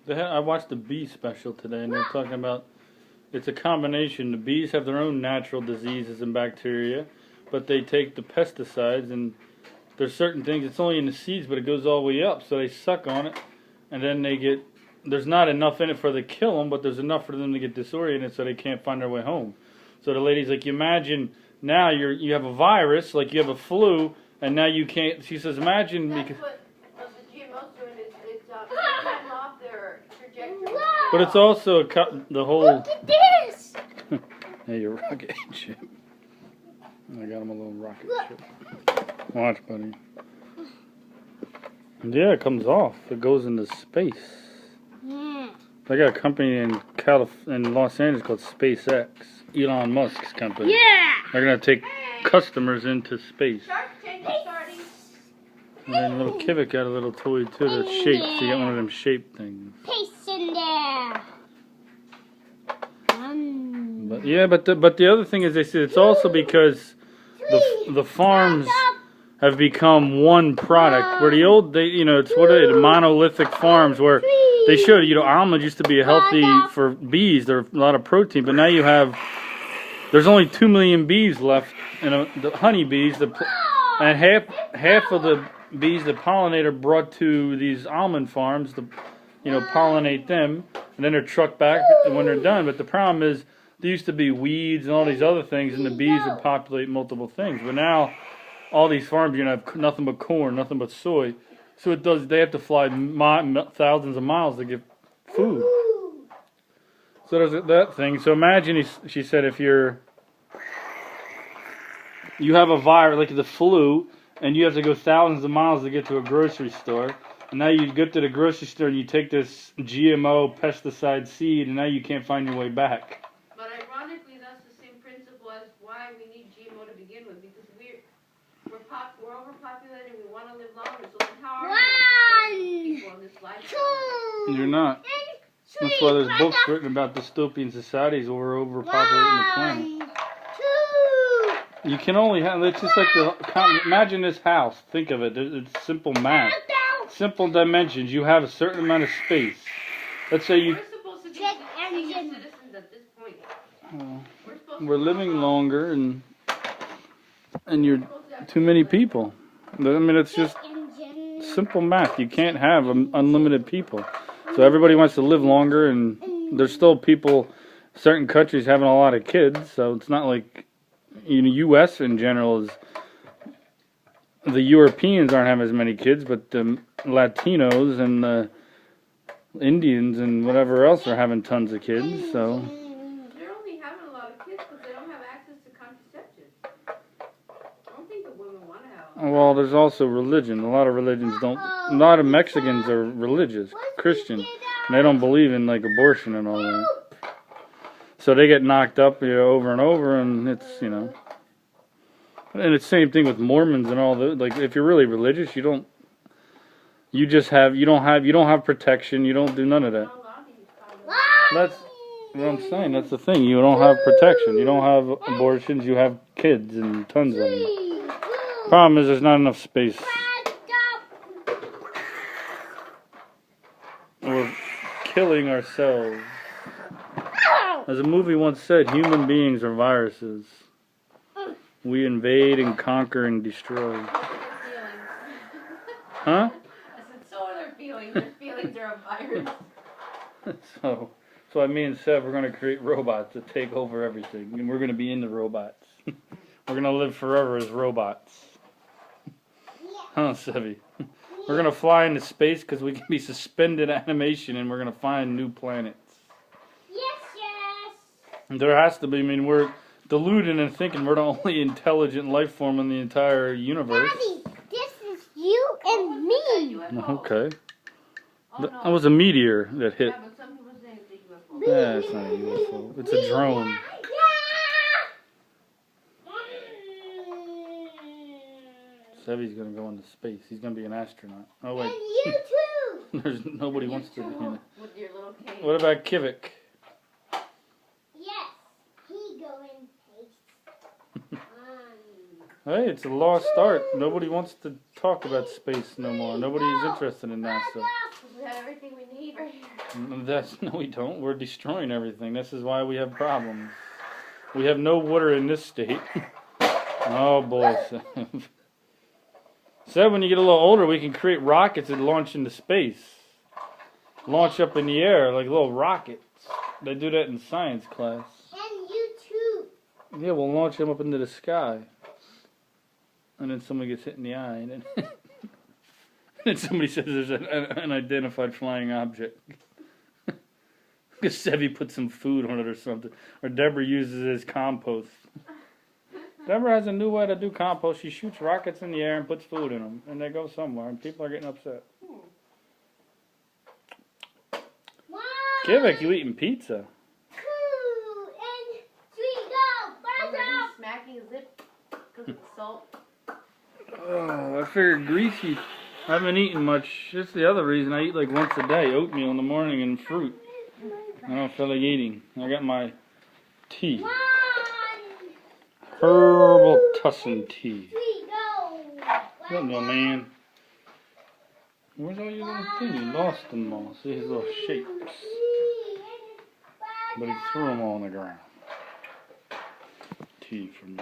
I watched the bee special today, and they're talking about it's a combination. The bees have their own natural diseases and bacteria, but they take the pesticides, and there's certain things. It's only in the seeds, but it goes all the way up, so they suck on it, and then they get. There's not enough in it for them to kill them, but there's enough for them to get disoriented, so they can't find their way home. So the lady's like, you imagine now you have a virus, like you have a flu, and now you can't. She says, imagine because. The GMO's doing is it's cutting off their trajectory. But it's also the whole. Look at this! Hey, your rocket ship. I got him a little rocket ship. Watch, buddy. Yeah, it comes off. It goes into space. Yeah. I got a company in Los Angeles called SpaceX. Elon Musk's company. Yeah! They're gonna take customers into space. Shark tank starting. And then little Kivik got a little toy too that's shaped. So you get one of them shaped things. Paste in there. But yeah, but the other thing is they said it's also because the farms have become one product. Where the old it's the monolithic farms where they showed almonds used to be healthy for bees. There are a lot of protein, but now there's only 2 million bees left, and the honeybees, and half of the bees that pollinate are brought to these almond farms to pollinate them, and then they're trucked back when they're done. But the problem is there used to be weeds and all these other things, and the bees would populate multiple things. But now all these farms, have nothing but corn, nothing but soy. So they have to fly thousands of miles to get food. So there's that thing. So imagine, she said, if you have a virus like the flu, and you have to go thousands of miles to get to a grocery store, and now you get to the grocery store and you take this GMO pesticide seed, and now you can't find your way back. But ironically, that's the same principle as why we need GMO to begin with, because we're overpopulated. We want to live longer. So then how are we people on this life? You're not. That's why there's books written about dystopian societies where we're overpopulating the planet. You can only have. It's just like imagine this house. Think of it. It's simple math. Simple dimensions. You have a certain amount of space. Let's say We're supposed to be senior citizens at this point. We're living longer, and you're too many people. I mean, it's just simple math. You can't have unlimited people. So everybody wants to live longer, and there's still people, certain countries having a lot of kids. So it's not like, U.S. in general the Europeans aren't having as many kids, but the Latinos and the Indians and whatever else are having tons of kids. So they're only having a lot of kids because they don't have access to contraception. I don't think the women want to have. Well, there's also religion. A lot of religions don't. A lot of Mexicans are religious, Christian, and they don't believe in abortion and all that. So they get knocked up, over and over, and it's, and it's the same thing with Mormons and all the, if you're really religious, you don't have protection, you don't do none of that. That's what I'm saying, that's the thing, you don't have protection, you don't have abortions, you have kids and tons of them. Problem is there's not enough space. We're killing ourselves. As a movie once said, human beings are viruses. We invade and conquer and destroy. Huh? I said, so are their feelings. Their feelings are a virus. So I me and Sev, we're going to create robots that take over everything. And we're going to be in the robots. We're going to live forever as robots. Huh, Sevi? We're going to fly into space because we can be suspended animation, and we're going to find new planets. There has to be. We're deluded and thinking we're the only intelligent life form in the entire universe. Daddy, this is you and me. Okay. That was a meteor that hit. Yeah, but some people say it's a UFO. Yeah, it's not a UFO. It's a drone. Sevi's gonna go into space. He's gonna be an astronaut. Oh wait. And you too. There's nobody wants to be in it. With your little cage. What about Kivik? Hey, it's a lost art. Nobody wants to talk about space no more. Nobody's interested in NASA. We have got everything we need right here. No, we don't. We're destroying everything. This is why we have problems. We have no water in this state. Oh boy, Sev. Sev, when you get a little older, we can create rockets that launch into space. Launch up in the air like little rockets. They do that in science class. And you too. Yeah, we'll launch them up into the sky. And then somebody gets hit in the eye. And then, and then somebody says there's an unidentified flying object. Because Sevi put some food on it or something. Or Deborah uses it as compost. Deborah has a new way to do compost. She shoots rockets in the air and puts food in them. And they go somewhere. And people are getting upset. Kivik, you eating pizza? 2 and 3, go! Buzz off! Smacking his lip because of the salt. Oh, I figured greasy. I haven't eaten much. That's the other reason I eat like once a day. Oatmeal in the morning and fruit. I don't feel like eating. I got my tea. 1, Herbal tussin tea. 3, go! What no man? Where's all your little things? You lost them all. See his little shapes. But he threw them all on the ground. Tea for me.